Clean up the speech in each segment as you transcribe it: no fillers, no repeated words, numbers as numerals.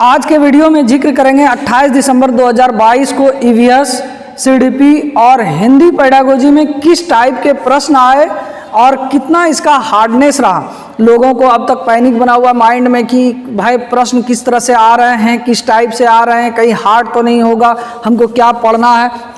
आज के वीडियो में जिक्र करेंगे 28 दिसंबर 2022 को ईवीएस, सीडीपी और हिंदी पेडागोजी में किस टाइप के प्रश्न आए और कितना इसका हार्डनेस रहा। लोगों को अब तक पैनिक बना हुआ माइंड में कि भाई प्रश्न किस तरह से आ रहे हैं, किस टाइप से आ रहे हैं, कहीं हार्ड तो नहीं होगा, हमको क्या पढ़ना है।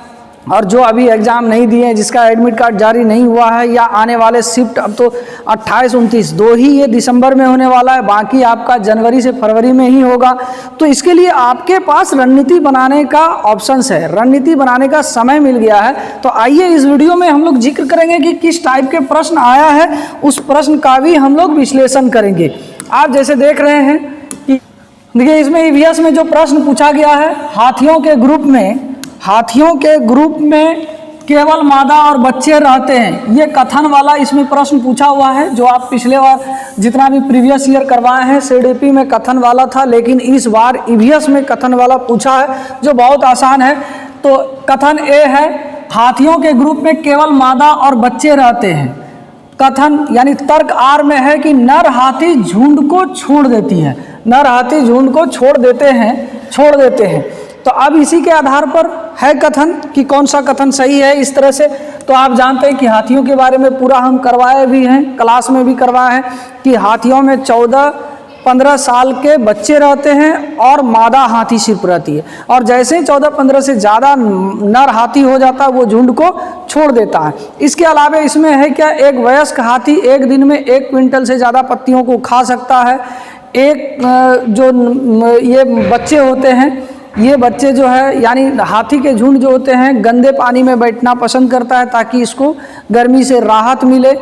और जो अभी एग्ज़ाम नहीं दिए हैं, जिसका एडमिट कार्ड जारी नहीं हुआ है या आने वाले शिफ्ट अब तो 28-29 दो ही ये दिसंबर में होने वाला है, बाकी आपका जनवरी से फरवरी में ही होगा। तो इसके लिए आपके पास रणनीति बनाने का ऑप्शंस है, रणनीति बनाने का समय मिल गया है। तो आइए इस वीडियो में हम लोग जिक्र करेंगे कि किस टाइप के प्रश्न आया है, उस प्रश्न का भी हम लोग विश्लेषण करेंगे। आप जैसे देख रहे हैं कि देखिए इसमें ईवीएस में जो प्रश्न पूछा गया है, हाथियों के ग्रुप में केवल मादा और बच्चे रहते हैं, ये कथन वाला इसमें प्रश्न पूछा हुआ है। जो आप पिछले बार जितना भी प्रीवियस ईयर करवाए हैं सीडीपी में कथन वाला था, लेकिन इस बार ईवीएस में कथन वाला पूछा है जो बहुत आसान है। तो कथन ए है, हाथियों के ग्रुप में केवल मादा और बच्चे रहते हैं। कथन यानी तर्क आर में है कि नर हाथी झुंड को छोड़ देती है, नर हाथी झुंड को छोड़ देते हैं। तो अब इसी के आधार पर है कथन कि कौन सा कथन सही है। इस तरह से तो आप जानते हैं कि हाथियों के बारे में पूरा हम करवाए भी हैं, क्लास में भी करवाए हैं कि हाथियों में 14-15 साल के बच्चे रहते हैं और मादा हाथी सिर्फ रहती है। और जैसे ही 14-15 से ज़्यादा नर हाथी हो जाता है वो झुंड को छोड़ देता है। इसके अलावा इसमें है क्या, एक वयस्क हाथी एक दिन में 1 क्विंटल से ज़्यादा पत्तियों को खा सकता है। जो ये बच्चे होते हैं, ये बच्चे जो है यानी हाथी के झुंड जो होते हैं गंदे पानी में बैठना पसंद करता है ताकि इसको गर्मी से राहत मिले।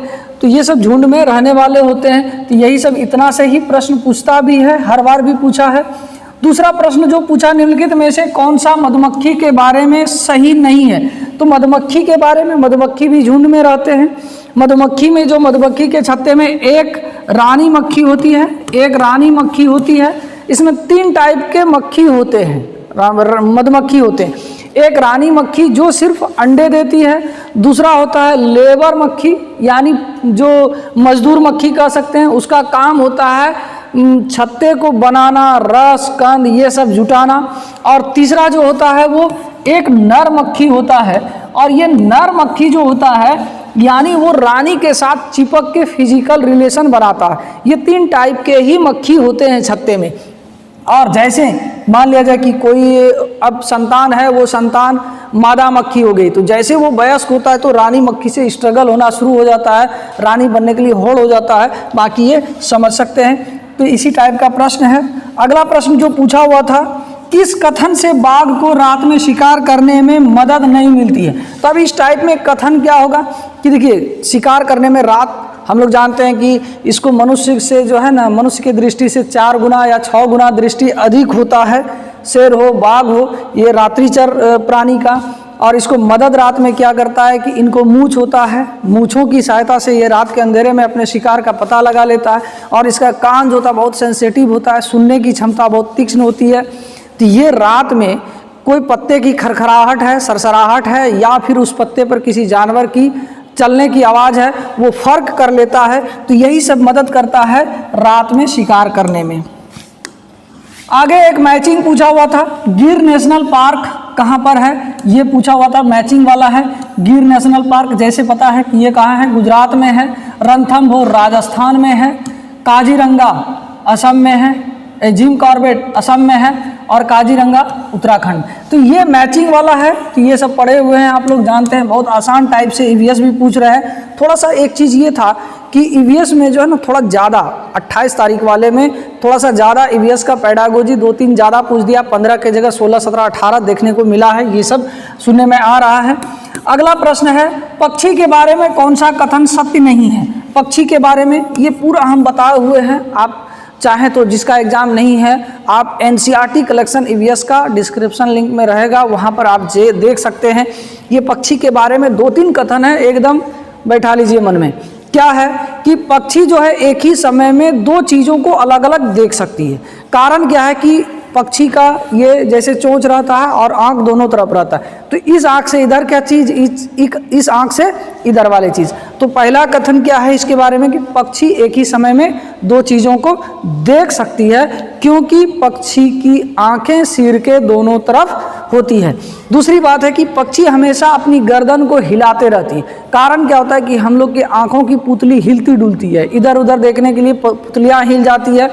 तो ये सब झुंड में रहने वाले होते हैं। तो यही सब इतना से ही प्रश्न पूछता भी है, हर बार भी पूछा है। दूसरा प्रश्न जो पूछा, निम्नलिखित में से कौन सा मधुमक्खी के बारे में सही नहीं है। तो मधुमक्खी के बारे में, मधुमक्खी भी झुंड में रहते हैं। मधुमक्खी में जो मधुमक्खी के छत्ते में एक रानी मक्खी होती है, इसमें 3 टाइप के मक्खी होते हैं, मधुमक्खी होते हैं। एक रानी मक्खी जो सिर्फ अंडे देती है, दूसरा होता है लेबर मक्खी यानी जो मजदूर मक्खी कह सकते हैं, उसका काम होता है छत्ते को बनाना, रस कंद ये सब जुटाना। और तीसरा जो होता है वो एक नर मक्खी होता है, और ये नर मक्खी जो होता है यानी वो रानी के साथ चिपक के फिजिकल रिलेशन बनाता है। ये 3 टाइप के ही मक्खी होते हैं छत्ते में। और जैसे मान लिया जाए कि कोई अब संतान है, वो संतान मादा मक्खी हो गई, तो जैसे वो वयस्क होता है तो रानी मक्खी से स्ट्रगल होना शुरू हो जाता है, रानी बनने के लिए होड़ हो जाता है। बाकी ये समझ सकते हैं। तो इसी टाइप का प्रश्न है। अगला प्रश्न जो पूछा हुआ था, किस कथन से बाघ को रात में शिकार करने में मदद नहीं मिलती है। तो अब इस टाइप में कथन क्या होगा कि देखिए शिकार करने में रात, हम लोग जानते हैं कि इसको मनुष्य से जो है ना, मनुष्य की दृष्टि से 4 गुना या 6 गुना दृष्टि अधिक होता है। शेर हो, बाघ हो, ये रात्रिचर प्राणी का। और इसको मदद रात में क्या करता है कि इनको मूंछ होता है, मूंछों की सहायता से ये रात के अंधेरे में अपने शिकार का पता लगा लेता है। और इसका कान जो होता है बहुत सेंसिटिव होता है, सुनने की क्षमता बहुत तीक्ष्ण होती है। तो ये रात में कोई पत्ते की खरखराहट है, सरसराहट है, या फिर उस पत्ते पर किसी जानवर की चलने की आवाज़ है, वो फर्क कर लेता है। तो यही सब मदद करता है रात में शिकार करने में। आगे एक मैचिंग पूछा हुआ था, गिर नेशनल पार्क कहाँ पर है, ये पूछा हुआ था, मैचिंग वाला है। गिर नेशनल पार्क जैसे पता है कि ये कहाँ है, गुजरात में है। रणथंभौर राजस्थान में है। काजीरंगा असम में है। जिम कॉर्बेट असम में है। और काजीरंगा उत्तराखंड। तो ये मैचिंग वाला है। तो ये सब पढ़े हुए हैं, आप लोग जानते हैं, बहुत आसान टाइप से ईवीएस भी पूछ रहे हैं। थोड़ा सा एक चीज़ ये था कि ईवीएस में जो है ना थोड़ा ज़्यादा 28 तारीख वाले में थोड़ा सा ज़्यादा ईवीएस का पेडागोजी 2-3 ज़्यादा पूछ दिया, 15 के जगह 16, 17, 18 देखने को मिला है। ये सब सुनने में आ रहा है। अगला प्रश्न है, पक्षी के बारे में कौन सा कथन सत्य नहीं है। पक्षी के बारे में ये पूरा हम बताए हुए हैं। आप चाहे तो जिसका एग्ज़ाम नहीं है, आप एनसीईआरटी कलेक्शन ईवीएस का डिस्क्रिप्शन लिंक में रहेगा, वहाँ पर आप देख सकते हैं। ये पक्षी के बारे में 2-3 कथन है, एकदम बैठा लीजिए मन में। क्या है कि पक्षी जो है एक ही समय में 2 चीज़ों को अलग अलग देख सकती है। कारण क्या है कि पक्षी का ये जैसे चोंच रहता है और आँख दोनों तरफ रहता है, तो इस आँख से इधर क्या चीज़, इस आँख से इधर वाली चीज़। तो पहला कथन क्या है इसके बारे में कि पक्षी एक ही समय में दो चीज़ों को देख सकती है, क्योंकि पक्षी की आँखें सिर के दोनों तरफ होती है। दूसरी बात है कि पक्षी हमेशा अपनी गर्दन को हिलाते रहती है। कारण क्या होता है कि हम लोग की आँखों की पुतली हिलती डुलती है, इधर उधर देखने के लिए पुतलियाँ हिल जाती है,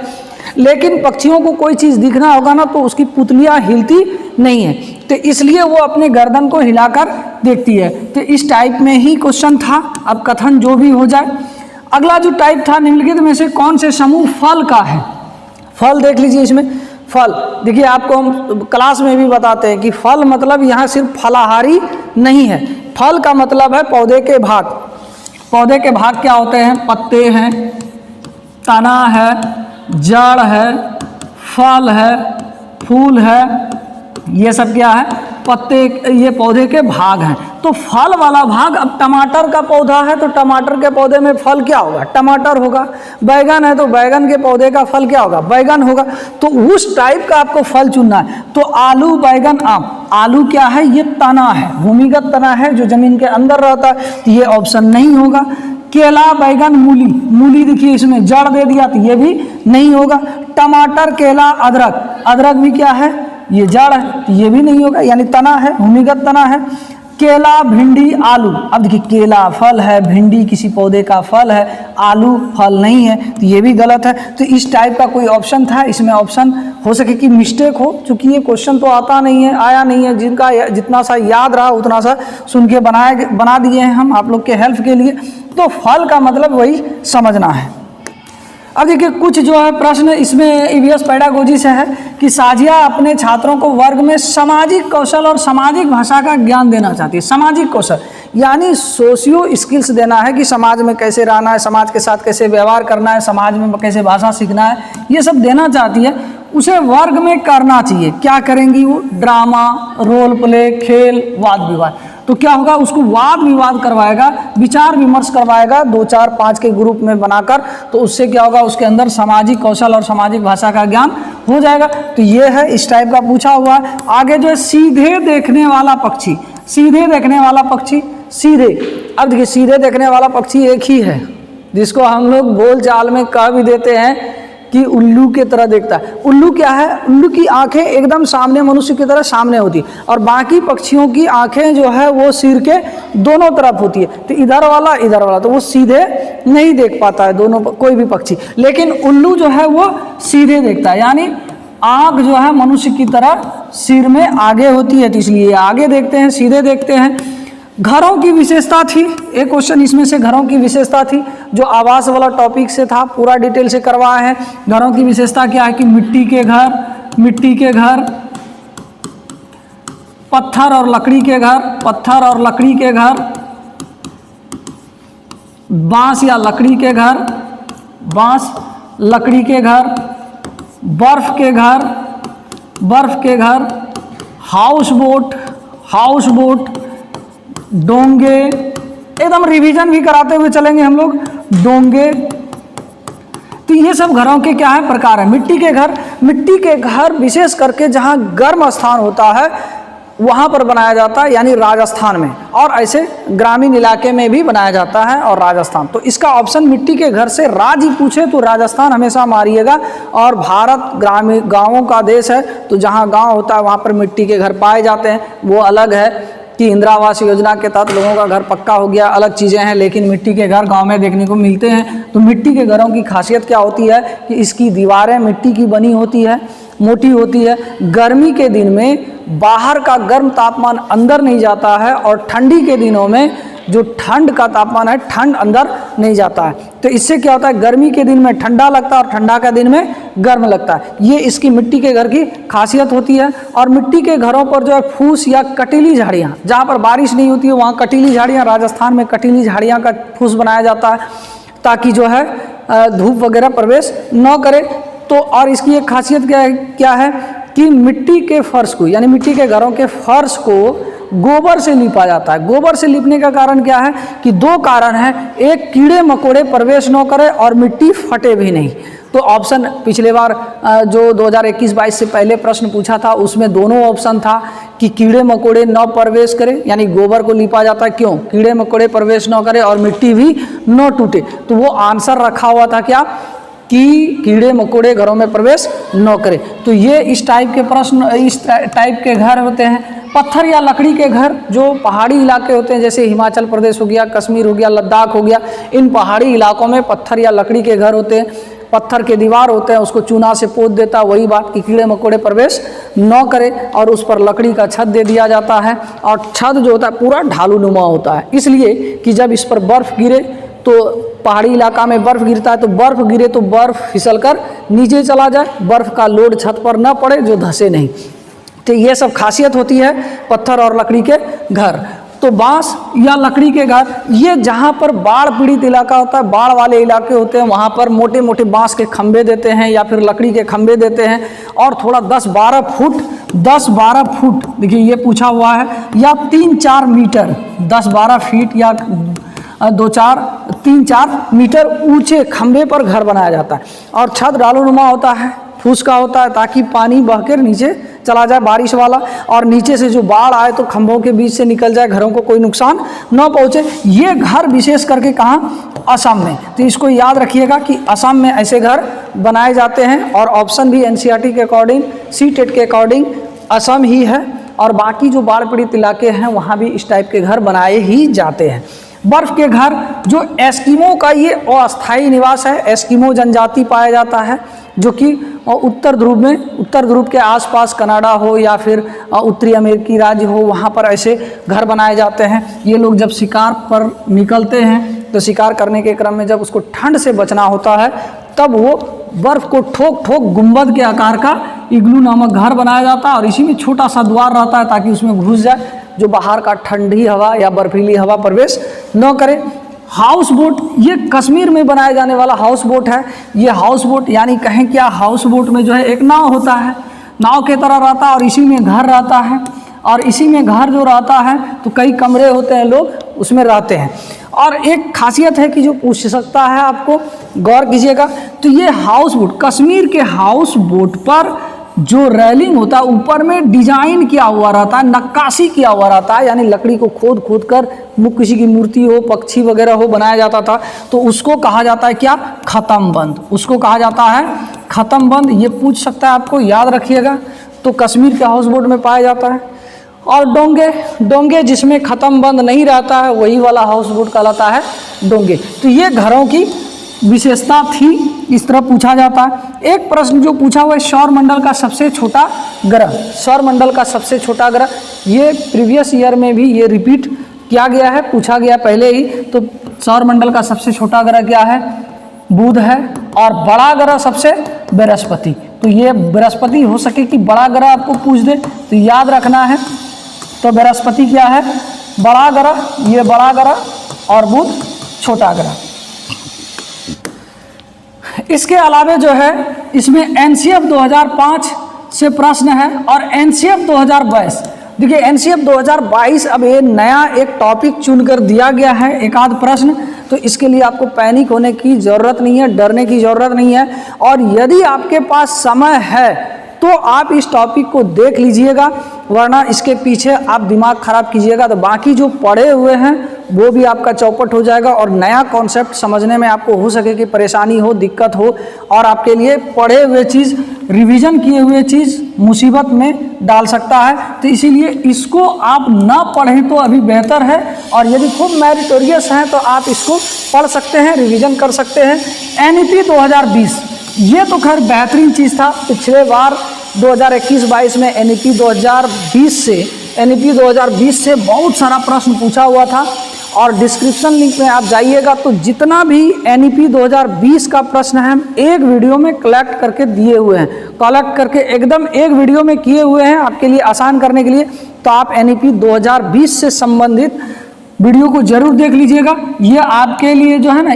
लेकिन पक्षियों को कोई चीज़ दिखना होगा ना तो उसकी पुतलियाँ हिलती नहीं है, तो इसलिए वो अपने गर्दन को हिलाकर देखती है। तो इस टाइप में ही क्वेश्चन था। अब कथन जो भी हो जाए, अगला जो टाइप था निम्नलिखित में से कौन से समूह फल का है। फल देख लीजिए, इसमें फल देखिए, आपको हम क्लास में भी बताते हैं कि फल मतलब यहाँ सिर्फ फलाहारी नहीं है, फल का मतलब है पौधे के भाग। पौधे के भाग क्या होते हैं, पत्ते हैं, तना है, जड़ है, फल है, फूल है, ये सब क्या है, पत्ते, ये पौधे के भाग हैं। तो फल वाला भाग, अब टमाटर का पौधा है तो टमाटर के पौधे में फल क्या होगा, टमाटर होगा। बैगन है तो बैगन के पौधे का फल क्या होगा, बैगन होगा। तो उस टाइप का आपको फल चुनना है। तो आलू, बैगन, आम। आलू क्या है, ये तना है, भूमिगत तना है जो जमीन के अंदर रहता है, तो ये ऑप्शन नहीं होगा। केला, बैगन, मूली। मूली देखिए इसमें जड़ दे दिया तो ये भी नहीं होगा। टमाटर, केला, अदरक। अदरक भी क्या है, ये जड़ है, तो ये भी नहीं होगा, यानी तना है, भूमिगत तना है। केला, भिंडी, आलू। अब देखिए केला फल है, भिंडी किसी पौधे का फल है, आलू फल नहीं है, तो ये भी गलत है। तो इस टाइप का कोई ऑप्शन था, इसमें ऑप्शन हो सके कि मिस्टेक हो, क्योंकि ये क्वेश्चन तो आता नहीं है, आया नहीं है, जिनका जितना सा याद रहा उतना सा सुन के बना दिए हैं हम आप लोग के हेल्प के लिए। तो फल का मतलब वही समझना है। अब देखिए कुछ जो है प्रश्न इसमें ईवीएस पेडागोजी से है कि साजिया अपने छात्रों को वर्ग में सामाजिक कौशल और सामाजिक भाषा का ज्ञान देना चाहती है। सामाजिक कौशल यानी सोशियो स्किल्स देना है कि समाज में कैसे रहना है, समाज के साथ कैसे व्यवहार करना है, समाज में कैसे भाषा सीखना है, ये सब देना चाहती है। उसे वर्ग में करना चाहिए। क्या करेंगी वो, ड्रामा, रोल प्ले, खेल, वाद विवाद। तो क्या होगा, उसको वाद विवाद करवाएगा, विचार विमर्श करवाएगा 2, 4, 5 के ग्रुप में बनाकर। तो उससे क्या होगा, उसके अंदर सामाजिक कौशल और सामाजिक भाषा का ज्ञान हो जाएगा। तो ये है, इस टाइप का पूछा हुआ है। आगे जो है सीधे देखने वाला पक्षी। सीधे देखने वाला पक्षी, सीधे। अब देखिए सीधे देखने वाला पक्षी एक ही है जिसको हम लोग बोल चाल में कह भी देते हैं कि उल्लू के तरह देखता है। उल्लू क्या है, उल्लू की आंखें एकदम सामने, मनुष्य की तरह सामने होती है, और बाकी पक्षियों की आंखें जो है वो सिर के दोनों तरफ होती है। तो इधर वाला तो वो सीधे नहीं देख पाता है दोनों, कोई भी पक्षी। लेकिन उल्लू जो है वो सीधे देखता है, यानी आंख जो है मनुष्य की तरह सिर में आगे होती है, तो इसलिए आगे देखते हैं, सीधे देखते हैं। घरों की विशेषता थी, एक क्वेश्चन इसमें से घरों की विशेषता थी जो आवास वाला टॉपिक से था, पूरा डिटेल से करवाया है। घरों की विशेषता क्या है कि मिट्टी के घर, पत्थर और लकड़ी के घर, बांस या लकड़ी के घर, लकड़ी के घर, बर्फ के घर, हाउस बोट, डोंगे। एकदम रिवीजन भी कराते हुए चलेंगे हम लोग, डोंगे। तो ये सब घरों के क्या है, प्रकार है। मिट्टी के घर विशेष करके जहाँ गर्म स्थान होता है वहाँ पर बनाया जाता है, यानी राजस्थान में, और ऐसे ग्रामीण इलाके में भी बनाया जाता है, और राजस्थान। तो इसका ऑप्शन मिट्टी के घर से राज्य पूछे तो राजस्थान हमेशा मारिएगा। और भारत ग्रामीण गाँवों का देश है, तो जहाँ गाँव होता है वहाँ पर मिट्टी के घर पाए जाते हैं। वो अलग है कि इंदिरा आवास योजना के तहत लोगों का घर पक्का हो गया, अलग चीज़ें हैं, लेकिन मिट्टी के घर गांव में देखने को मिलते हैं। तो मिट्टी के घरों की खासियत क्या होती है कि इसकी दीवारें मिट्टी की बनी होती है, मोटी होती है। गर्मी के दिन में बाहर का गर्म तापमान अंदर नहीं जाता है, और ठंडी के दिनों में जो ठंड का तापमान है, ठंड अंदर नहीं जाता है। तो इससे क्या होता है, गर्मी के दिन में ठंडा लगता है और ठंडा के दिन में गर्म लगता है। ये इसकी मिट्टी के घर की खासियत होती है। और मिट्टी के घरों पर जो है फूस या कटीली झाड़ियाँ, जहाँ पर बारिश नहीं होती है वहाँ कटीली झाड़ियाँ, राजस्थान में कटीली झाड़ियाँ का फूस बनाया जाता है ताकि जो है धूप वगैरह प्रवेश न करे। तो और इसकी एक खासियत क्या है कि मिट्टी के फर्श को, यानी मिट्टी के घरों के फर्श को गोबर से लीपा जाता है। गोबर से लीपने का कारण क्या है कि 2 कारण है। एक, कीड़े मकोड़े प्रवेश न करे, और मिट्टी फटे भी नहीं। तो ऑप्शन पिछले बार जो 2021-22 से पहले प्रश्न पूछा था उसमें दोनों ऑप्शन था कि कीड़े मकोड़े न प्रवेश करें, यानी गोबर को लिपा जाता है क्यों, कीड़े मकोड़े प्रवेश न करें और मिट्टी भी न टूटे। तो वो आंसर रखा हुआ था क्या कि कीड़े मकोड़े घरों में प्रवेश न करें। तो ये इस टाइप के प्रश्न, इस टाइप के घर होते हैं। पत्थर या लकड़ी के घर जो पहाड़ी इलाके होते हैं, जैसे हिमाचल प्रदेश हो गया, कश्मीर हो गया, लद्दाख हो गया, इन पहाड़ी इलाकों में पत्थर या लकड़ी के घर होते हैं। पत्थर के दीवार होते हैं, उसको चूना से पोत देता, वही बात कि कीड़े मकोड़े प्रवेश न करें, और उस पर लकड़ी का छत दे दिया जाता है। और छत जो होता है पूरा ढालूनुमा होता है, इसलिए कि जब इस पर बर्फ़ गिरे तो पहाड़ी इलाका में बर्फ़ गिरता है, तो बर्फ़ गिरे तो बर्फ़ फिसलकर नीचे चला जाए, बर्फ़ का लोड छत पर न पड़े, जो धंसे नहीं। तो ये सब खासियत होती है पत्थर और लकड़ी के घर। तो बांस या लकड़ी के घर, ये जहाँ पर बाढ़ पीड़ित इलाका होता है, बाढ़ वाले इलाके होते हैं, वहाँ पर मोटे मोटे बांस के खंभे देते हैं या फिर लकड़ी के खंभे देते हैं, और थोड़ा 10-12 फुट, देखिए ये पूछा हुआ है, या 3-4 मीटर, 10-12 फीट या 3-4 मीटर ऊंचे खंभे पर घर बनाया जाता है। और छत ढालूनुमा होता है, फूस का होता है, ताकि पानी बहकर नीचे चला जाए बारिश वाला, और नीचे से जो बाढ़ आए तो खंभों के बीच से निकल जाए, घरों को कोई नुकसान न पहुंचे। ये घर विशेष करके कहाँ, असम में। तो इसको याद रखिएगा कि असम में ऐसे घर बनाए जाते हैं, और ऑप्शन भी एनसीईआरटी के अकॉर्डिंग, सीटेट के अकॉर्डिंग असम ही है, और बाकी जो बाढ़ पीड़ित इलाके हैं वहाँ भी इस टाइप के घर बनाए ही जाते हैं। बर्फ़ के घर, जो एस्किमो का ये अस्थायी निवास है, एस्किमो जनजाति पाया जाता है, जो कि उत्तर ध्रुव के आसपास कनाडा हो या फिर उत्तरी अमेरिकी राज्य हो, वहाँ पर ऐसे घर बनाए जाते हैं। ये लोग जब शिकार पर निकलते हैं तो शिकार करने के क्रम में जब उसको ठंड से बचना होता है, तब वो बर्फ़ को ठोक ठोक गुंबद के आकार का इग्लू नामक घर बनाया जाता है, और इसी में छोटा सा द्वार रहता है ताकि उसमें घुस जाए जो बाहर का ठंडी हवा या बर्फीली हवा प्रवेश न करे। हाउस बोट, ये कश्मीर में बनाया जाने वाला हाउस बोट है। ये हाउस बोट यानी कहें क्या, हाउस बोट में जो है एक नाव होता है, नाव के तरह रहता है, और इसी में घर रहता है, और इसी में घर जो रहता है तो कई कमरे होते हैं, लोग उसमें रहते हैं। और एक खासियत है कि जो पूछ सकता है, आपको गौर कीजिएगा, तो ये हाउस बोट, कश्मीर के हाउस बोट पर जो रेलिंग होता है ऊपर में डिजाइन किया हुआ रहता है, नक्काशी किया हुआ रहता है, यानी लकड़ी को खोद खोद कर किसी की मूर्ति हो, पक्षी वगैरह हो बनाया जाता था, तो उसको कहा जाता है क्या, खत्म बंद, उसको कहा जाता है खत्म बंद। ये पूछ सकता है, आपको याद रखिएगा। तो कश्मीर के हाउस बोट में पाया जाता है। और डोंगे जिसमें खत्म बंद नहीं रहता है, वही वाला हाउस बोट कहलाता है डोंगे। तो ये घरों की विशेषता थी, इस तरह पूछा जाता है। एक प्रश्न जो पूछा हुआ है, सौरमंडल का सबसे छोटा ग्रह, सौरमंडल का सबसे छोटा ग्रह, ये प्रीवियस ईयर में भी ये रिपीट किया गया है, पूछा गया पहले ही। तो सौरमंडल का सबसे छोटा ग्रह क्या है, बुध है, और बड़ा ग्रह सबसे बृहस्पति। तो ये बृहस्पति हो सके कि बड़ा ग्रह आपको पूछ दे तो याद रखना है। तो बृहस्पति क्या है, बड़ा ग्रह, ये बड़ा ग्रह, और बुध छोटा ग्रह। इसके अलावे जो है इसमें एनसीएफ 2005 से प्रश्न है, और एनसीएफ 2022, देखिए एनसीएफ 2022 अब ये नया एक टॉपिक चुनकर दिया गया है, एक आध प्रश्न। तो इसके लिए आपको पैनिक होने की ज़रूरत नहीं है, डरने की ज़रूरत नहीं है। और यदि आपके पास समय है तो आप इस टॉपिक को देख लीजिएगा, वरना इसके पीछे आप दिमाग खराब कीजिएगा तो बाकी जो पढ़े हुए हैं वो भी आपका चौपट हो जाएगा, और नया कॉन्सेप्ट समझने में आपको हो सके कि परेशानी हो, दिक्कत हो, और आपके लिए पढ़े हुए चीज़, रिवीजन किए हुए चीज़ मुसीबत में डाल सकता है। तो इसीलिए इसको आप ना पढ़ें तो अभी बेहतर है, और यदि खूब मेरिटोरियस हैं तो आप इसको पढ़ सकते हैं, रिवीजन कर सकते हैं। एनईपी 2020, ये तो खैर बेहतरीन चीज़ था। पिछले बार 2021-22 में एनईपी 2020 से बहुत सारा प्रश्न पूछा हुआ था, और डिस्क्रिप्शन लिंक में आप जाइएगा तो जितना भी एनईपी 2020 का प्रश्न है हम एक वीडियो में कलेक्ट करके दिए हुए हैं, कलेक्ट करके एकदम एक वीडियो में किए हुए हैं आपके लिए आसान करने के लिए। तो आप एनईपी 2020 से संबंधित वीडियो को जरूर देख लीजिएगा। ये आपके लिए जो है ना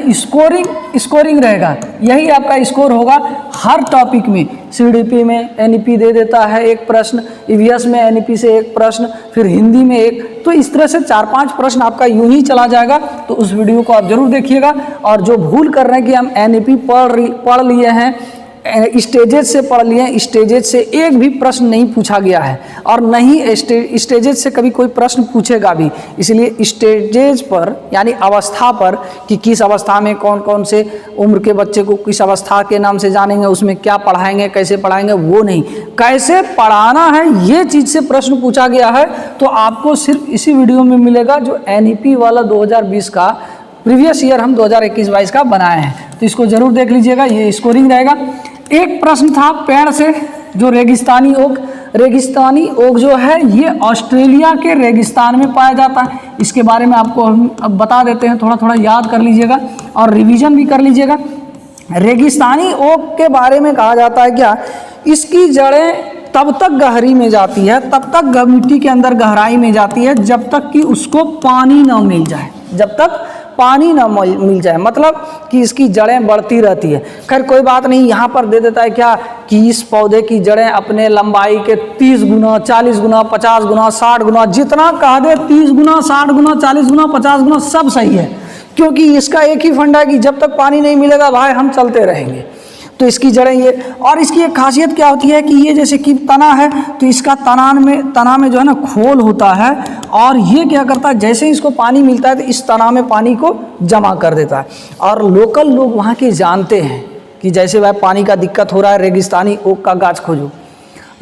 स्कोरिंग रहेगा, यही आपका स्कोर होगा हर टॉपिक में। सीडीपी में एनईपी दे देता है एक प्रश्न, ईवीएस में एनईपी से एक प्रश्न, फिर हिंदी में एक, तो इस तरह से 4-5 प्रश्न आपका यूं ही चला जाएगा। तो उस वीडियो को आप जरूर देखिएगा। और जो भूल कर रहे हैं कि हम एनईपी पढ़ लिए हैं, स्टेजेज से पढ़ लिए, स्टेजेज से एक भी प्रश्न नहीं पूछा गया है और नहीं स्टेजेज से कभी कोई प्रश्न पूछेगा भी। इसलिए स्टेजेज पर यानी अवस्था पर कि किस अवस्था में कौन कौन से उम्र के बच्चे को किस अवस्था के नाम से जानेंगे, उसमें क्या पढ़ाएंगे, कैसे पढ़ाएंगे, वो नहीं, कैसे पढ़ाना है ये चीज़ से प्रश्न पूछा गया है। तो आपको सिर्फ इसी वीडियो में मिलेगा जो एनईपी वाला 2020 का प्रीवियस ईयर हम 2021-22 का बनाए हैं। तो इसको जरूर देख लीजिएगा, ये स्कोरिंग रहेगा। एक प्रश्न था पेड़ से, जो रेगिस्तानी ओक जो है ये ऑस्ट्रेलिया के रेगिस्तान में पाया जाता है। इसके बारे में आपको हम अब बता देते हैं, थोड़ा थोड़ा याद कर लीजिएगा और रिवीजन भी कर लीजिएगा। रेगिस्तानी ओक के बारे में कहा जाता है क्या, इसकी जड़ें तब तक गहरी में जाती है, तब तक मिट्टी के अंदर गहराई में जाती है जब तक कि उसको पानी न मिल जाए, जब तक पानी ना मिल जाए, मतलब कि इसकी जड़ें बढ़ती रहती है। खैर कोई बात नहीं, यहाँ पर दे देता है क्या कि इस पौधे की जड़ें अपने लंबाई के 30 गुना, 40 गुना, 50 गुना, 60 गुना, जितना कह दे 30 गुना, 60 गुना, 40 गुना, 50 गुना सब सही है, क्योंकि इसका एक ही फंडा है कि जब तक पानी नहीं मिलेगा भाई हम चलते रहेंगे। तो इसकी जड़ें ये, और इसकी एक खासियत क्या होती है कि ये जैसे कि तना है तो इसका तना में जो है ना खोल होता है, और ये क्या करता है जैसे इसको पानी मिलता है तो इस तना में पानी को जमा कर देता है। और लोकल लोग वहाँ के जानते हैं कि जैसे भाई पानी का दिक्कत हो रहा है, रेगिस्तानी ओक का गाछ खोजो,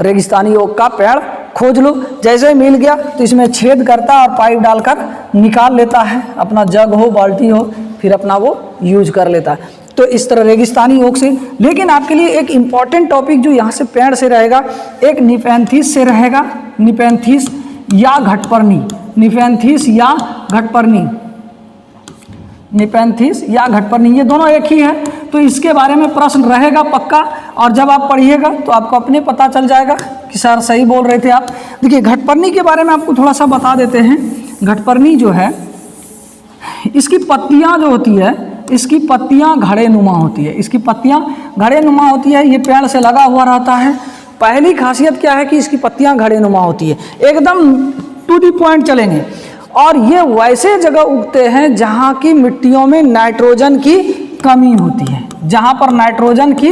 रेगिस्तानी ओक का पेड़ खोज लो, जैसे ही मिल गया तो इसमें छेद करता है और पाइप डालकर निकाल लेता है, अपना जग हो, बाल्टी हो, फिर अपना वो यूज कर लेता है। तो इस तरह रेगिस्तानी ओक से। लेकिन आपके लिए एक इम्पॉर्टेंट टॉपिक जो यहाँ से पेड़ से रहेगा, एक निपेंथिस से रहेगा, निपेंथिस या घटपर्णी, निपेंथिस या घटपर्णी, निपेंथिस या घटपर्णी, ये दोनों एक ही है। तो इसके बारे में प्रश्न रहेगा पक्का, और जब आप पढ़िएगा तो आपको अपने पता चल जाएगा कि सर सही बोल रहे थे आप। देखिए घटपर्णी के बारे में आपको थोड़ा सा बता देते हैं। घटपर्णी जो है इसकी पत्तियाँ जो होती है, इसकी पत्तियाँ घड़े नुमा होती है, इसकी पत्तियाँ घड़े नुमा होती है, ये पेड़ से लगा हुआ रहता है। पहली खासियत क्या है कि इसकी पत्तियाँ घड़े नुमा होती है, एकदम टू दी पॉइंट चलेंगे। और ये वैसे जगह उगते हैं जहाँ की मिट्टियों में नाइट्रोजन की कमी होती है, जहाँ पर नाइट्रोजन की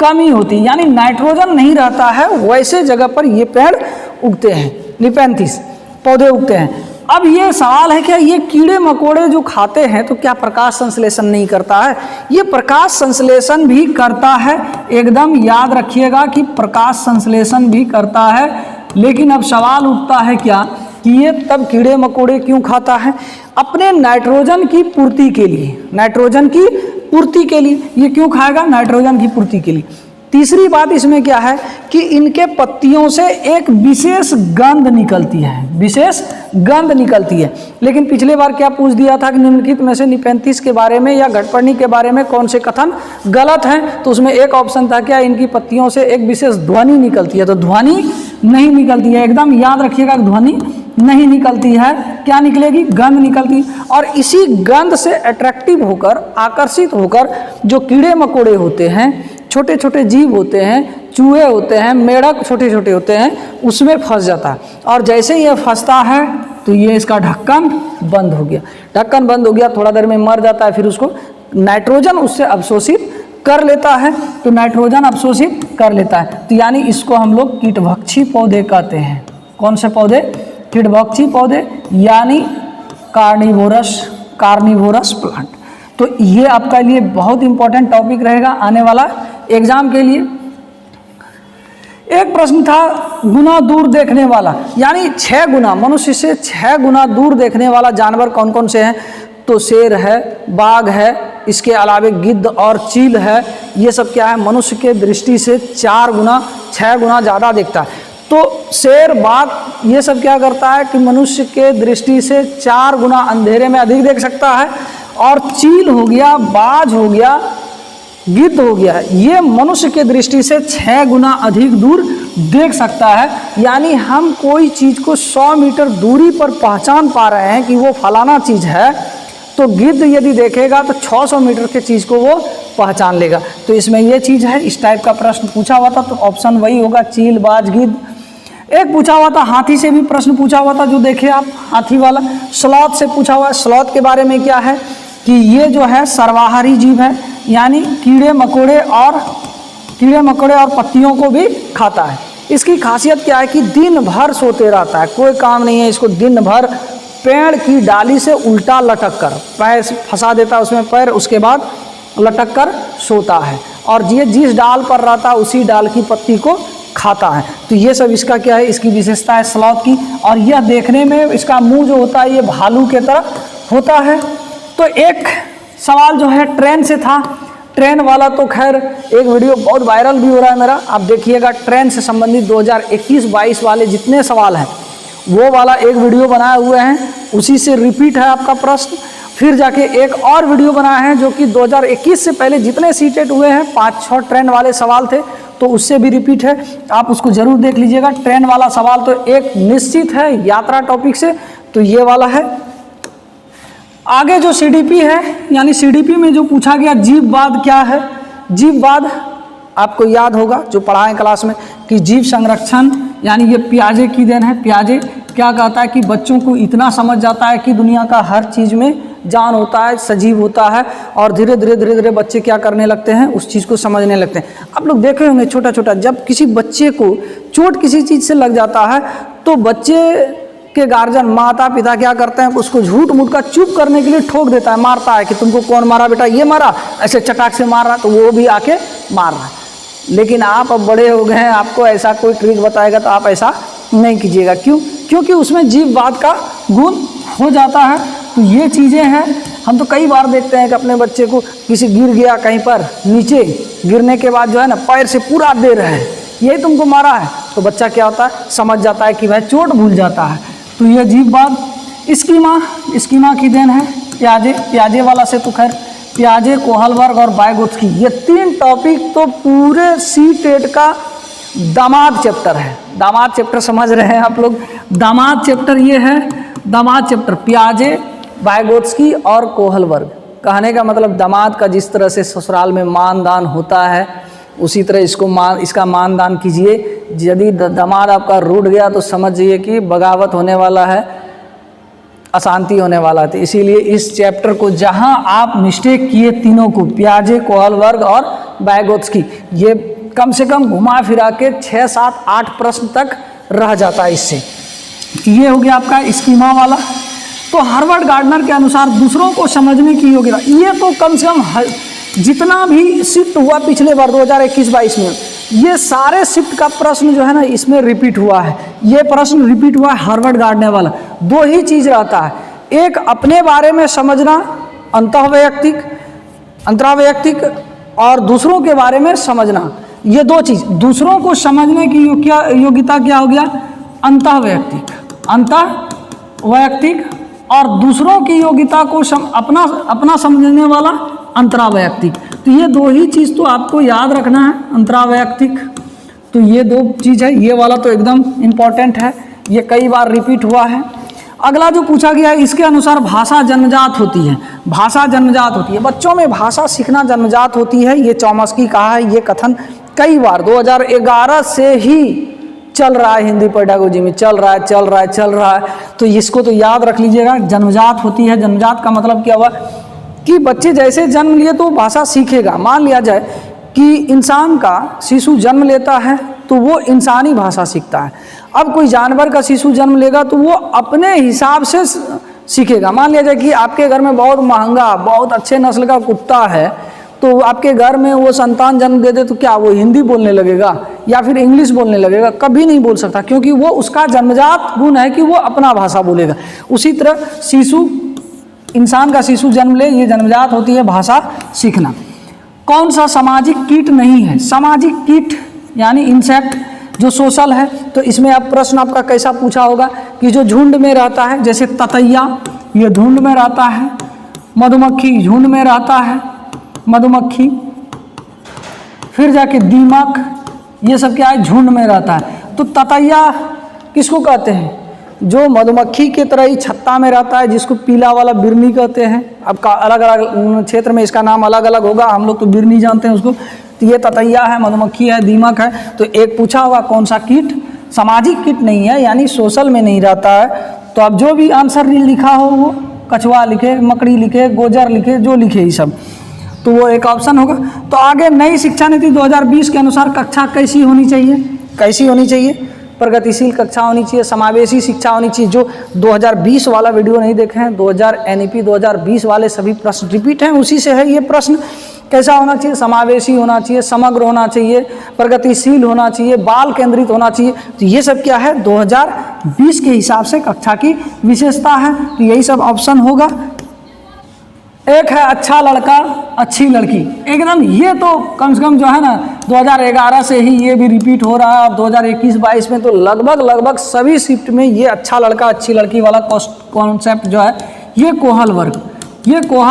कमी होती है, यानी नाइट्रोजन नहीं रहता है, वैसे जगह पर ये पेड़ उगते हैं, निपेंथिस पौधे उगते हैं। अब ये सवाल है क्या ये कीड़े मकोड़े जो खाते हैं तो क्या प्रकाश संश्लेषण नहीं करता है? ये प्रकाश संश्लेषण भी करता है, एकदम याद रखिएगा कि प्रकाश संश्लेषण भी करता है। लेकिन अब सवाल उठता है क्या कि ये तब कीड़े मकोड़े क्यों खाता है? अपने नाइट्रोजन की पूर्ति के लिए, नाइट्रोजन की पूर्ति के लिए ये क्यों खाएगा? नाइट्रोजन की पूर्ति के लिए। तीसरी बात इसमें क्या है कि इनके पत्तियों से एक विशेष गंध निकलती है, विशेष गंध निकलती है। लेकिन पिछले बार क्या पूछ दिया था कि निम्नलिखित में से निपेंथिस के बारे में या घटपर्णी के बारे में कौन से कथन गलत हैं? तो उसमें एक ऑप्शन था क्या इनकी पत्तियों से एक विशेष ध्वनि निकलती है, तो ध्वनि नहीं निकलती है, एकदम याद रखिएगा ध्वनि नहीं निकलती है। क्या निकलेगी? गंध निकलती। और इसी गंध से अट्रैक्टिव होकर, आकर्षित होकर जो कीड़े मकोड़े होते हैं, छोटे छोटे जीव होते हैं, चूहे होते हैं, मेढक छोटे छोटे होते हैं, उसमें फंस जाता है। और जैसे ही ये फंसता है तो ये इसका ढक्कन बंद हो गया, ढक्कन बंद हो गया, थोड़ा देर में मर जाता है, फिर उसको नाइट्रोजन उससे अवशोषित कर लेता है, तो नाइट्रोजन अवशोषित कर लेता है। तो यानी इसको हम लोग कीटभक्षी पौधे कहते हैं। कौन से पौधे? कीटभक्षी पौधे, यानी कार्निवोरस प्लांट। तो ये आपका लिए बहुत इंपॉर्टेंट टॉपिक रहेगा आने वाला एग्जाम के लिए। एक प्रश्न था गुना दूर देखने वाला, यानी 6 गुना, मनुष्य से 6 गुना दूर देखने वाला जानवर कौन कौन से हैं? तो शेर है, बाघ है, इसके अलावे गिद्ध और चील है। ये सब क्या है? मनुष्य के दृष्टि से 6 गुना ज़्यादा देखता है। तो शेर, बाघ ये सब क्या करता है कि मनुष्य के दृष्टि से 4 गुना अंधेरे में अधिक देख सकता है। और चील हो गया, बाज हो गया, गिद्ध हो गया, ये मनुष्य के दृष्टि से 6 गुना अधिक दूर देख सकता है। यानी हम कोई चीज़ को 100 मीटर दूरी पर पहचान पा रहे हैं कि वो फलाना चीज़ है, तो गिद्ध यदि देखेगा तो 600 मीटर के चीज़ को वो पहचान लेगा। तो इसमें ये चीज़ है। इस टाइप का प्रश्न पूछा हुआ था तो ऑप्शन वही होगा, चील, बाज, गिद्ध। एक पूछा हुआ था हाथी से भी प्रश्न पूछा हुआ था, जो देखिए आप हाथी वाला। स्लॉथ से पूछा हुआ है। स्लॉथ के बारे में क्या है कि ये जो है सर्वाहारी जीव है, यानी कीड़े मकोड़े और पत्तियों को भी खाता है। इसकी खासियत क्या है कि दिन भर सोते रहता है, कोई काम नहीं है इसको। दिन भर पेड़ की डाली से उल्टा लटक कर पैर फंसा देता है उसमें पैर, उसके बाद लटक कर सोता है, और ये जिस डाल पर रहता है उसी डाल की पत्ती को खाता है। तो ये सब इसका क्या है, इसकी विशेषता है स्लॉथ की। और यह देखने में इसका मुंह जो होता है ये भालू के तरह होता है। तो एक सवाल जो है ट्रेन से था। ट्रेन वाला तो खैर एक वीडियो बहुत वायरल भी हो रहा है मेरा, आप देखिएगा। ट्रेन से संबंधित 2021-22 वाले जितने सवाल हैं वो वाला एक वीडियो बनाए हुए हैं, उसी से रिपीट है आपका प्रश्न। फिर जाके एक और वीडियो बनाया है जो कि 2021 से पहले जितने सीटेट हुए हैं 5-6 ट्रेन वाले सवाल थे, तो उससे भी रिपीट है, आप उसको ज़रूर देख लीजिएगा। ट्रेन वाला सवाल तो एक निश्चित है यात्रा टॉपिक से, तो ये वाला है। आगे जो सीडीपी है, यानी सीडीपी में जो पूछा गया जीववाद क्या है। जीववाद आपको याद होगा जो पढ़ाएं क्लास में कि जीव संरक्षण, यानी ये पियाजे की देन है। पियाजे क्या कहता है कि बच्चों को इतना समझ जाता है कि दुनिया का हर चीज़ में जान होता है, सजीव होता है, और धीरे धीरे बच्चे क्या करने लगते हैं, उस चीज़ को समझने लगते हैं। आप लोग देखे होंगे छोटा छोटा, जब किसी बच्चे को चोट किसी चीज़ से लग जाता है तो बच्चे के गार्जियन, माता पिता क्या करते हैं, उसको झूठ मूठ का चुप करने के लिए ठोक देता है, मारता है कि तुमको कौन मारा बेटा, ये मारा, ऐसे चटाक से मार रहा, तो वो भी आके मार रहा है। लेकिन आप अब बड़े हो गए हैं, आपको ऐसा कोई ट्रिक बताएगा तो आप ऐसा नहीं कीजिएगा। क्यों? क्योंकि उसमें जीववाद का गुण हो जाता है। तो ये चीज़ें हैं। हम तो कई बार देखते हैं कि अपने बच्चे को किसी गिर गया कहीं पर नीचे, गिरने के बाद जो है ना पैर से पूरा दे रहे हैं, यही तुमको मारा है, तो बच्चा क्या होता है, समझ जाता है कि वह चोट भूल जाता है। तो ये जीववाद। स्कीमा की देन है पियाजे वाला से तो खैर पियाजे, कोहलबर्ग और वाइगोत्स्की, ये 3 टॉपिक तो पूरे सीटेट का दामाद चैप्टर है। दामाद चैप्टर समझ रहे हैं आप लोग, दामाद चैप्टर ये है, दामाद चैप्टर पियाजे, वाइगोत्स्की और कोहलबर्ग। कहने का मतलब दामाद का जिस तरह से ससुराल में मानदान होता है, उसी तरह इसका मानदान कीजिए। यदि दामाद आपका रूठ गया तो समझिए कि बगावत होने वाला है, अशांति होने वाला था। इसीलिए इस चैप्टर को जहां आप मिस्टेक किए तीनों को, पियाजे, कोहलबर्ग और वाइगोत्स्की, ये कम से कम घुमा फिरा के 6, 7, 8 प्रश्न तक रह जाता है इससे। ये हो गया आपका स्कीमा वाला। तो हार्वर्ड गार्डनर के अनुसार दूसरों को समझने की योग्यता, ये तो कम से कम जितना भी शिफ्ट हुआ पिछले बार 2021-22 में, ये सारे शिफ्ट का प्रश्न जो है ना इसमें रिपीट हुआ है। ये प्रश्न रिपीट हुआ है हार्वर्ड गार्डनर वाला। 2 ही चीज़ रहता है, एक अपने बारे में समझना अंतरावैयक्तिक, और दूसरों के बारे में समझना। ये 2 चीज़, दूसरों को समझने की योग्यता क्या हो गया, अंतःवैयक्तिक, और दूसरों की योग्यता को अपना समझने वाला अंतरावैयक्तिक। तो ये 2 ही चीज़ तो आपको याद रखना है, अंतरावैयक्तिक। तो ये 2 चीज़ है, ये वाला तो एकदम इम्पॉर्टेंट है, ये कई बार रिपीट हुआ है। अगला जो पूछा गया है, इसके अनुसार भाषा जन्मजात होती है। भाषा जन्मजात होती है, बच्चों में भाषा सीखना जन्मजात होती है, ये चॉम्स्की कहा है। ये कथन कई बार 2011 से ही चल रहा है, हिंदी पेडागोजी में चल रहा है। तो इसको तो याद रख लीजिएगा, जन्मजात होती है। जन्मजात का मतलब क्या हुआ कि बच्चे जैसे जन्म लिए तो भाषा सीखेगा। मान लिया जाए कि इंसान का शिशु जन्म लेता है तो वो इंसानी भाषा सीखता है। अब कोई जानवर का शिशु जन्म लेगा तो वो अपने हिसाब से सीखेगा। मान लिया जाए कि आपके घर में बहुत महंगा, बहुत अच्छे नस्ल का कुत्ता है, तो आपके घर में वो संतान जन्म दे दे तो क्या वो हिंदी बोलने लगेगा या फिर इंग्लिश बोलने लगेगा? कभी नहीं बोल सकता, क्योंकि वो उसका जन्मजात गुण है कि वो अपना भाषा बोलेगा। उसी तरह इंसान का शिशु जन्म ले, ये जन्मजात होती है भाषा सीखना। कौन सा सामाजिक कीट नहीं है? सामाजिक कीट यानी इंसेक्ट जो सोशल है। तो इसमें आप प्रश्न आपका कैसा पूछा होगा कि जो झुंड में रहता है, जैसे ततैया ये झुंड में रहता है, मधुमक्खी झुंड में रहता है, मधुमक्खी, फिर जाके दीमक ये सब क्या है, झुंड में रहता है। तो ततैया किसको कहते हैं, जो मधुमक्खी की तरह ही छत्ता में रहता है, जिसको पीला वाला बिरनी कहते हैं। अब का अलग अलग क्षेत्र में इसका नाम अलग अलग होगा, हम लोग तो बिरनी जानते हैं उसको। तो ये ततैया है, मधुमक्खी है, दीमक है। तो एक पूछा होगा कौन सा कीट, सामाजिक कीट नहीं है, यानी सोशल में नहीं रहता है। तो अब जो भी आंसर लिखा हो वो कछुआ लिखे, मकड़ी लिखे, गोजर लिखे, जो लिखे ये सब, तो वो एक ऑप्शन होगा। तो आगे नई शिक्षा नीति 2020 के अनुसार कक्षा कैसी होनी चाहिए, कैसी होनी चाहिए, प्रगतिशील कक्षा होनी चाहिए, समावेशी शिक्षा होनी चाहिए। जो 2020 वाला वीडियो नहीं देखे हैं, 2020 वाले सभी प्रश्न रिपीट हैं, उसी से है ये प्रश्न। कैसा होना चाहिए, समावेशी होना चाहिए, समग्र होना चाहिए, प्रगतिशील होना चाहिए, बाल केंद्रित होना चाहिए। तो ये सब क्या है, 2020 के हिसाब से कक्षा की विशेषता है। तो यही सब ऑप्शन होगा। एक है अच्छा लड़का अच्छी लड़की, एकदम ये तो कम से कम जो है ना 2011 से ही ये भी रिपीट हो रहा है। अब 2021-22 में तो लगभग सभी शिफ्ट में ये अच्छा लड़का अच्छी लड़की वाला कॉन्सेप्ट जो है, ये कोहल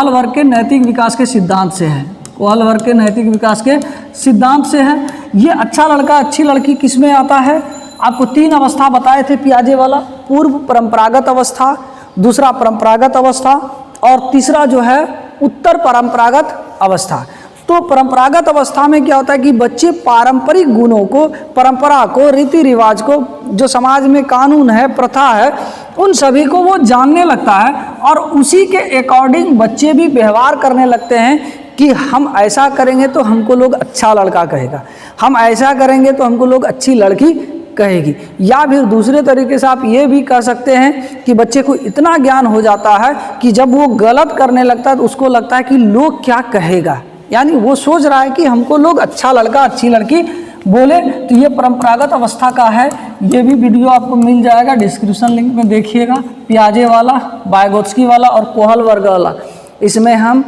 वर्ग के नैतिक विकास के सिद्धांत से है। कोहल वर्ग के नैतिक विकास के सिद्धांत से है। ये अच्छा लड़का अच्छी लड़की किस में आता है, आपको 3 अवस्था बताए थे पियाजे वाला, पूर्व परंपरागत अवस्था, दूसरा परंपरागत अवस्था और तीसरा जो है उत्तर परंपरागत अवस्था। तो परंपरागत अवस्था में क्या होता है कि बच्चे पारंपरिक गुणों को, परंपरा को, रीति रिवाज को, जो समाज में कानून है, प्रथा है, उन सभी को वो जानने लगता है और उसी के अकॉर्डिंग बच्चे भी व्यवहार करने लगते हैं कि हम ऐसा करेंगे तो हमको लोग अच्छा लड़का कहेगा, हम ऐसा करेंगे तो हमको लोग अच्छी लड़की कहेगी। या फिर दूसरे तरीके से आप ये भी कर सकते हैं कि बच्चे को इतना ज्ञान हो जाता है कि जब वो गलत करने लगता है तो उसको लगता है कि लोग क्या कहेगा, यानी वो सोच रहा है कि हमको लोग अच्छा लड़का अच्छी लड़की बोले। तो ये परंपरागत अवस्था का है। ये भी वीडियो आपको मिल जाएगा, डिस्क्रिप्शन लिंक में देखिएगा। पियाजे वाला, वाइगोत्स्की वाला और कोहल वर्ग वाला, इसमें हम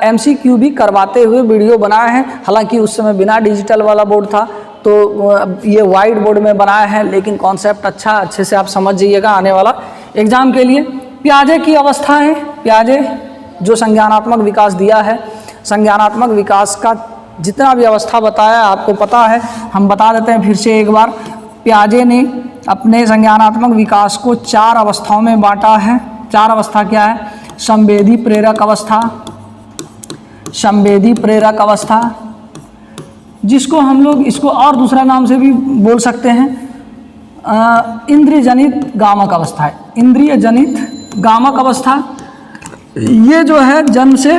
MCQ भी करवाते हुए वीडियो बनाए हैं। हालांकि उस समय बिना डिजिटल वाला बोर्ड था, तो ये वाइट बोर्ड में बनाया है, लेकिन कॉन्सेप्ट अच्छे से आप समझ जाइएगा आने वाला एग्जाम के लिए। पियाजे की अवस्था है, पियाजे जो संज्ञानात्मक विकास दिया है, संज्ञानात्मक विकास का जितना भी अवस्था बताया आपको पता है, हम बता देते हैं फिर से एक बार। पियाजे ने अपने संज्ञानात्मक विकास को 4 अवस्थाओं में बांटा है। 4 अवस्था क्या है, संवेदी प्रेरक अवस्था, संवेदी प्रेरक अवस्था, जिसको हम लोग इसको और दूसरा नाम से भी बोल सकते हैं, इंद्रिय जनित गामक अवस्था है, इंद्रिय जनित गामक अवस्था। ये जो है जन्म से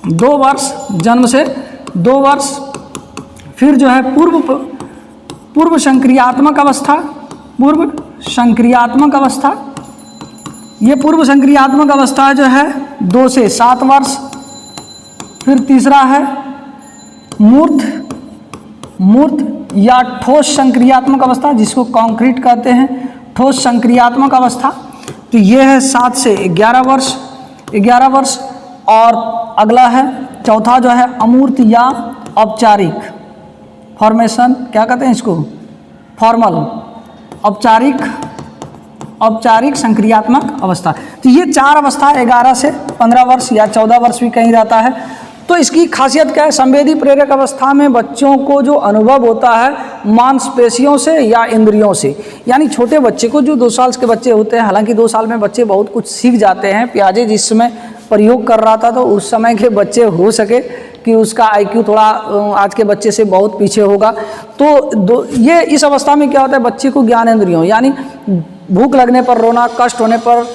2 वर्ष, जन्म से 2 वर्ष। फिर जो है पूर्व संक्रियात्मक अवस्था, पूर्व संक्रियात्मक अवस्था। ये पूर्व संक्रियात्मक अवस्था जो है 2 से 7 वर्ष। फिर तीसरा है मूर्त या ठोस संक्रियात्मक अवस्था, जिसको कॉन्क्रीट कहते हैं, ठोस संक्रियात्मक अवस्था। तो ये है 7 से 11 वर्ष, 11 वर्ष। और अगला है चौथा जो है अमूर्त या औपचारिक, फॉर्मेशन क्या कहते हैं इसको, फॉर्मल, औपचारिक संक्रियात्मक अवस्था। तो ये 4 अवस्था 11 से 15 वर्ष या 14 वर्ष भी कहीं रहता है। तो इसकी खासियत क्या है, संवेदी प्रेरक अवस्था में बच्चों को जो अनुभव होता है मांसपेशियों से या इंद्रियों से, यानी छोटे बच्चे को, जो 2 साल के बच्चे होते हैं, हालांकि 2 साल में बच्चे बहुत कुछ सीख जाते हैं। पियाजे जिस समय प्रयोग कर रहा था तो उस समय के बच्चे हो सके कि उसका IQ थोड़ा आज के बच्चे से बहुत पीछे होगा। तो ये इस अवस्था में क्या होता है, बच्चे को ज्ञानेंद्रियों, यानी भूख लगने पर रोना, कष्ट होने पर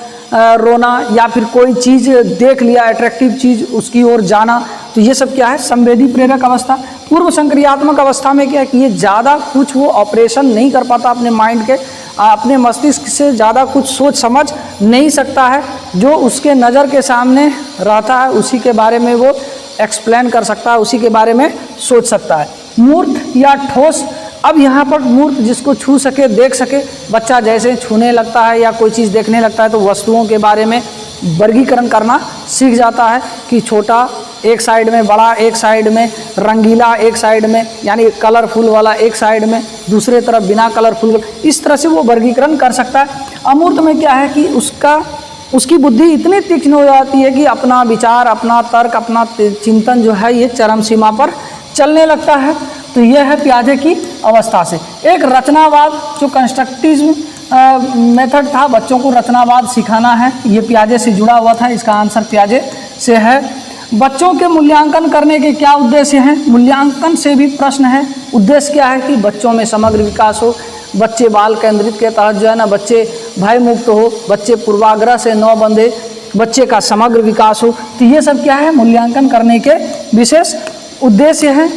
रोना, या फिर कोई चीज़ देख लिया अट्रैक्टिव चीज़ उसकी ओर जाना, तो ये सब क्या है, संवेदी प्रेरक अवस्था। पूर्व संक्रियात्मक अवस्था में क्या है कि ये ज़्यादा कुछ वो ऑपरेशन नहीं कर पाता अपने माइंड के, अपने मस्तिष्क से ज़्यादा कुछ सोच समझ नहीं सकता है। जो उसके नज़र के सामने रहता है उसी के बारे में वो एक्सप्लेन कर सकता है, उसी के बारे में सोच सकता है। मूर्त या ठोस, अब यहाँ पर मूर्त जिसको छू सके, देख सके, बच्चा जैसे छूने लगता है या कोई चीज़ देखने लगता है तो वस्तुओं के बारे में वर्गीकरण करना सीख जाता है कि छोटा एक साइड में, बड़ा एक साइड में, रंगीला एक साइड में, यानी कलरफुल वाला एक साइड में, दूसरे तरफ बिना कलरफुल, इस तरह से वो वर्गीकरण कर सकता है। अमूर्त में क्या है कि उसकी बुद्धि इतनी तीक्ष्ण हो जाती है कि अपना विचार, अपना तर्क, अपना चिंतन जो है ये चरम सीमा पर चलने लगता है। तो तो ये है पियाजे की अवस्था से। एक रचनावाद जो कंस्ट्रक्टिव मेथड था, बच्चों को रचनावाद सिखाना है, ये पियाजे से जुड़ा हुआ था, इसका आंसर पियाजे से है। बच्चों के मूल्यांकन करने के क्या उद्देश्य हैं? मूल्यांकन से भी प्रश्न है। उद्देश्य क्या है कि बच्चों में समग्र विकास हो, बच्चे बाल केंद्रित के तहत जो है ना बच्चे भय मुक्त हो, बच्चे पूर्वाग्रह से न बंधे, बच्चे का समग्र विकास हो। तो ये सब क्या है? मूल्यांकन करने के विशेष उद्देश्य हैं।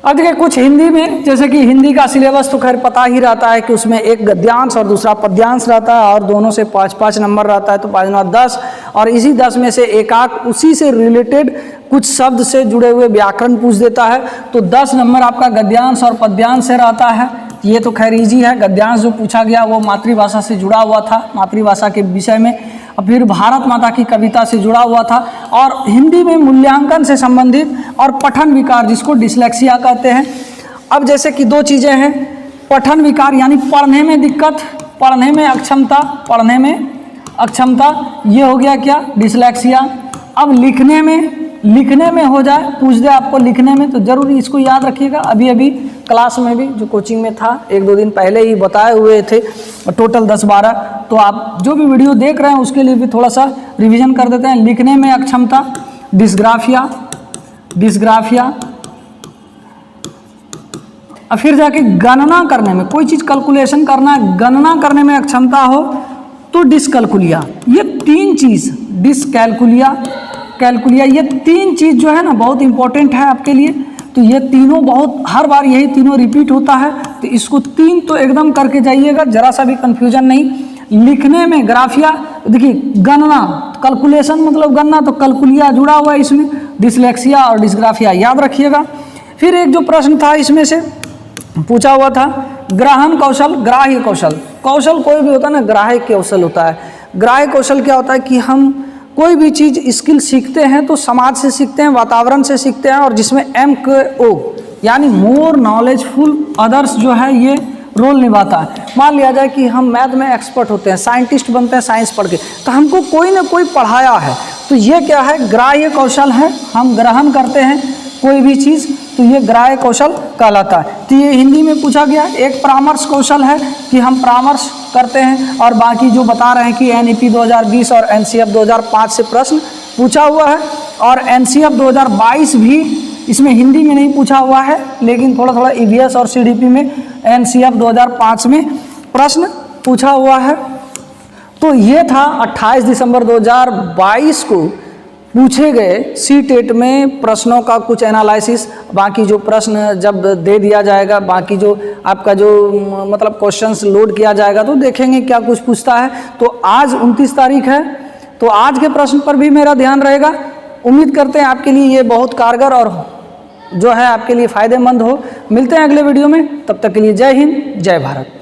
अब देखिए कुछ हिंदी में, जैसे कि हिंदी का सिलेबस तो खैर पता ही रहता है कि उसमें एक गद्यांश और दूसरा पद्यांश रहता है और दोनों से 5-5 नंबर रहता है, तो 5 9 10, और इसी 10 में से एकाक उसी से रिलेटेड कुछ शब्द से जुड़े हुए व्याकरण पूछ देता है। तो 10 नंबर आपका गद्यांश और पद्यांश से रहता है। ये तो खैर इजी है। गद्यांश जो पूछा गया वो मातृभाषा से जुड़ा हुआ था, मातृभाषा के विषय में, और फिर भारत माता की कविता से जुड़ा हुआ था। और हिंदी में मूल्यांकन से संबंधित और पठन विकार, जिसको डिस्लेक्सिया कहते हैं। अब जैसे कि 2 चीज़ें हैं, पठन विकार यानी पढ़ने में दिक्कत, पढ़ने में अक्षमता, पढ़ने में अक्षमता, ये हो गया क्या? डिस्लेक्सिया। अब लिखने में हो जाए, पूछ दे आपको लिखने में, तो जरूर इसको याद रखिएगा। अभी क्लास में भी जो कोचिंग में था 1-2 दिन पहले ही बताए हुए थे, टोटल 10-12। तो आप जो भी वीडियो देख रहे हैं उसके लिए भी थोड़ा सा रिवीजन कर देते हैं। लिखने में अक्षमता, डिस्ग्राफिया, और फिर जाके गणना करने में, कोई चीज़ कैलकुलेशन करना है, गणना करने में अक्षमता हो तो डिस्कैलकुलिया। ये 3 चीज़, डिस्कैलकुलिया, कैलकुलिया, ये 3 चीज़ जो है ना बहुत इंपॉर्टेंट है आपके लिए। तो ये तीनों बहुत, हर बार यही तीनों रिपीट होता है, तो इसको 3 तो एकदम करके जाइएगा, जरा सा भी कंफ्यूजन नहीं। लिखने में ग्राफिया, देखिए गणना, कैलकुलेशन मतलब गणना, तो कैलकुलिया जुड़ा हुआ है इसमें, डिस्लेक्सिया और डिस्ग्राफिया याद रखिएगा। फिर एक जो प्रश्न था इसमें से पूछा हुआ था, ग्रहण कौशल, ग्राह्य कौशल। कौशल कोई भी होता है ना, ग्राह्य कौशल होता है। ग्राह्य कौशल क्या होता है कि हम कोई भी चीज़ स्किल सीखते हैं तो समाज से सीखते हैं, वातावरण से सीखते हैं, और जिसमें MKO यानी मोर नॉलेजफुल अदर्स जो है ये रोल निभाता है। मान लिया जाए कि हम मैथ में एक्सपर्ट होते हैं, साइंटिस्ट बनते हैं साइंस पढ़ के, तो हमको कोई ना कोई पढ़ाया है, तो ये क्या है? ग्राह्य कौशल है। हम ग्रहण करते हैं कोई भी चीज़, तो ये ग्राह्य कौशल कहलाता है। तो ये हिंदी में पूछा गया। एक परामर्श कौशल है कि हम परामर्श करते हैं, और बाकी जो बता रहे हैं कि NEP 2020 और NCF 2005 से प्रश्न पूछा हुआ है, और NCF 2022 भी इसमें हिंदी में नहीं पूछा हुआ है, लेकिन थोड़ा थोड़ा EVS और CDP में NCF 2005 में प्रश्न पूछा हुआ है। तो ये था 28 दिसंबर 2022 को पूछे गए CTET में प्रश्नों का कुछ एनालिसिस। बाकी जो प्रश्न जब दे दिया जाएगा, बाकी जो आपका जो मतलब क्वेश्चंस लोड किया जाएगा, तो देखेंगे क्या कुछ पूछता है। तो आज 29 तारीख है, तो आज के प्रश्न पर भी मेरा ध्यान रहेगा। उम्मीद करते हैं आपके लिए ये बहुत कारगर और जो है आपके लिए फ़ायदेमंद हो। मिलते हैं अगले वीडियो में, तब तक के लिए जय हिंद, जय भारत।